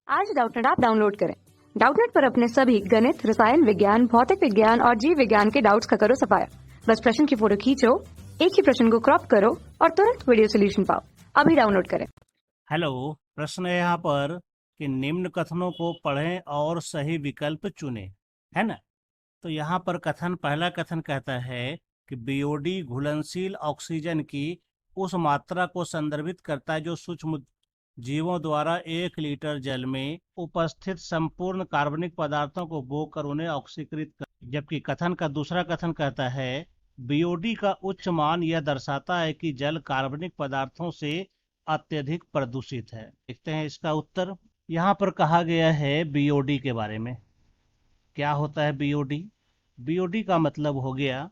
आज Doubtnut app download करें। Doubtnut पर अपने सभी गणित, रसायन विज्ञान, भौतिक विज्ञान और जीव विज्ञान के डाउट्स का करो सफाया। बस प्रश्न की फोटो खींचो, एक ही प्रश्न को क्रॉप करो और तुरंत वीडियो सोल्यूशन पाओ। अभी डाउनलोड करें। हेलो, प्रश्न है यहाँ पर कि निम्न कथनों को पढ़ें और सही विकल्प चुनें, है ना। तो यहाँ पर पहला कथन कहता है कि बीओडी घुलनशील ऑक्सीजन की उस मात्रा को संदर्भित करता है जो सूक्ष्म जीवों द्वारा 1 लीटर जल में उपस्थित संपूर्ण कार्बनिक पदार्थों को बोकर उन्हें ऑक्सीकृत कर। जबकि कथन का दूसरा कथन कहता है बीओडी का उच्च मान यह दर्शाता है कि जल कार्बनिक पदार्थों से अत्यधिक प्रदूषित है। देखते हैं इसका उत्तर। यहाँ पर कहा गया है बीओडी के बारे में। क्या होता है बीओडी? बीओडी का मतलब हो गया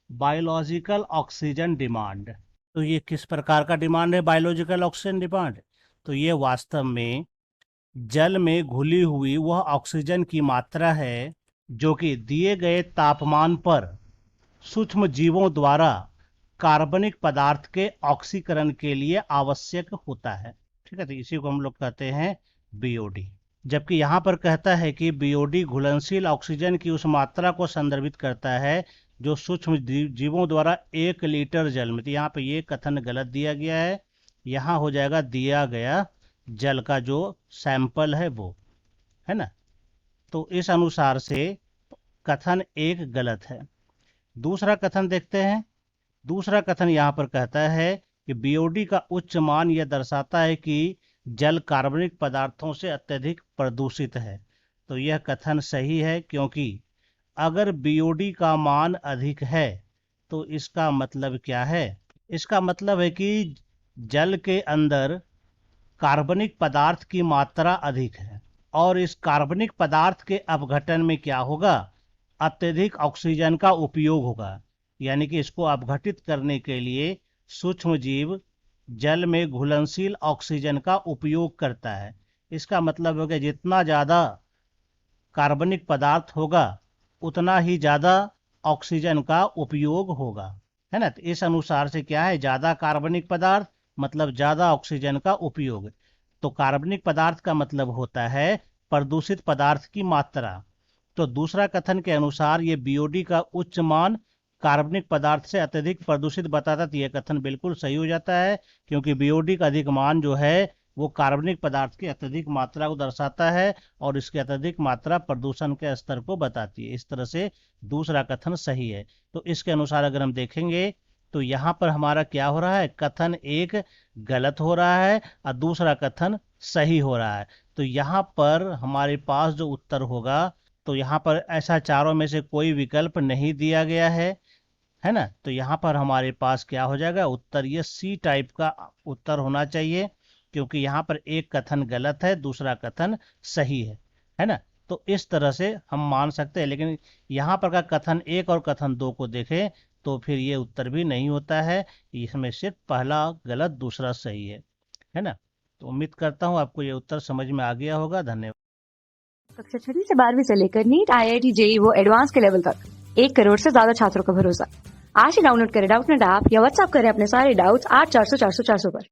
बायोलॉजिकल ऑक्सीजन डिमांड। तो ये किस प्रकार का डिमांड है बायोलॉजिकल ऑक्सीजन डिमांड? तो ये वास्तव में जल में घुली हुई वह ऑक्सीजन की मात्रा है जो कि दिए गए तापमान पर सूक्ष्म जीवों द्वारा कार्बनिक पदार्थ के ऑक्सीकरण के लिए आवश्यक होता है। ठीक है, तो इसी को हम लोग कहते हैं बीओडी। जबकि यहाँ पर कहता है कि बीओडी घुलनशील ऑक्सीजन की उस मात्रा को संदर्भित करता है जो सूक्ष्म जीवों द्वारा 1 लीटर जल में। तो यहाँ पे ये कथन गलत दिया गया है। यहाँ हो जाएगा दिया गया जल का जो सैंपल है वो, है ना। तो इस अनुसार से कथन एक गलत है। दूसरा कथन देखते हैं। दूसरा कथन यहाँ पर कहता है कि बीओडी का उच्च मान यह दर्शाता है कि जल कार्बनिक पदार्थों से अत्यधिक प्रदूषित है। तो यह कथन सही है, क्योंकि अगर बीओडी का मान अधिक है तो इसका मतलब क्या है? इसका मतलब है कि जल के अंदर कार्बनिक पदार्थ की मात्रा अधिक है और इस कार्बनिक पदार्थ के अपघटन में क्या होगा? अत्यधिक ऑक्सीजन का उपयोग होगा। यानी कि इसको अपघटित करने के लिए सूक्ष्म जीव जल में घुलनशील ऑक्सीजन का उपयोग करता है। इसका मतलब है कि जितना ज़्यादा कार्बनिक पदार्थ होगा उतना ही ज़्यादा ऑक्सीजन का उपयोग होगा, है ना। तो इस अनुसार से क्या है? ज़्यादा कार्बनिक पदार्थ मतलब ज़्यादा ऑक्सीजन का उपयोग। तो कार्बनिक पदार्थ का मतलब होता है प्रदूषित पदार्थ की मात्रा। तो दूसरा कथन के अनुसार ये बीओडी का उच्च मान कार्बनिक पदार्थ से अत्यधिक प्रदूषित बताता, तो यह कथन बिल्कुल सही हो जाता है, क्योंकि बीओडी का अधिक मान जो है वो कार्बनिक पदार्थ की अत्यधिक मात्रा को दर्शाता है और इसकी अत्यधिक मात्रा प्रदूषण के स्तर को बताती है। इस तरह से दूसरा कथन सही है। तो इसके अनुसार अगर हम देखेंगे तो यहाँ पर हमारा क्या हो रहा है? कथन एक गलत हो रहा है और दूसरा कथन सही हो रहा है। तो यहाँ पर हमारे पास जो उत्तर होगा, तो यहाँ पर ऐसा चारों में से कोई विकल्प नहीं दिया गया है ना। तो यहाँ पर हमारे पास क्या हो जाएगा? उत्तर ये सी टाइप का उत्तर होना चाहिए, क्योंकि यहाँ पर एक कथन गलत है, दूसरा कथन सही है ना। तो इस तरह से हम मान सकते हैं। लेकिन यहाँ पर का कथन एक और कथन दो को देखें तो फिर ये उत्तर भी नहीं होता है। इसमें सिर्फ पहला गलत, दूसरा सही है ना। तो उम्मीद करता हूँ आपको ये उत्तर समझ में आ गया होगा। धन्यवाद। कक्षा 6 से 12वीं से लेकर नीट, IIT, JEE वो एडवांस के लेवल तक 1 करोड़ से ज्यादा छात्रों का भरोसा। आज ही डाउनलोड करें डाउटनेट ऐप या व्हाट्सएप करें अपने सारे डाउट्स 8400 400 400 पर।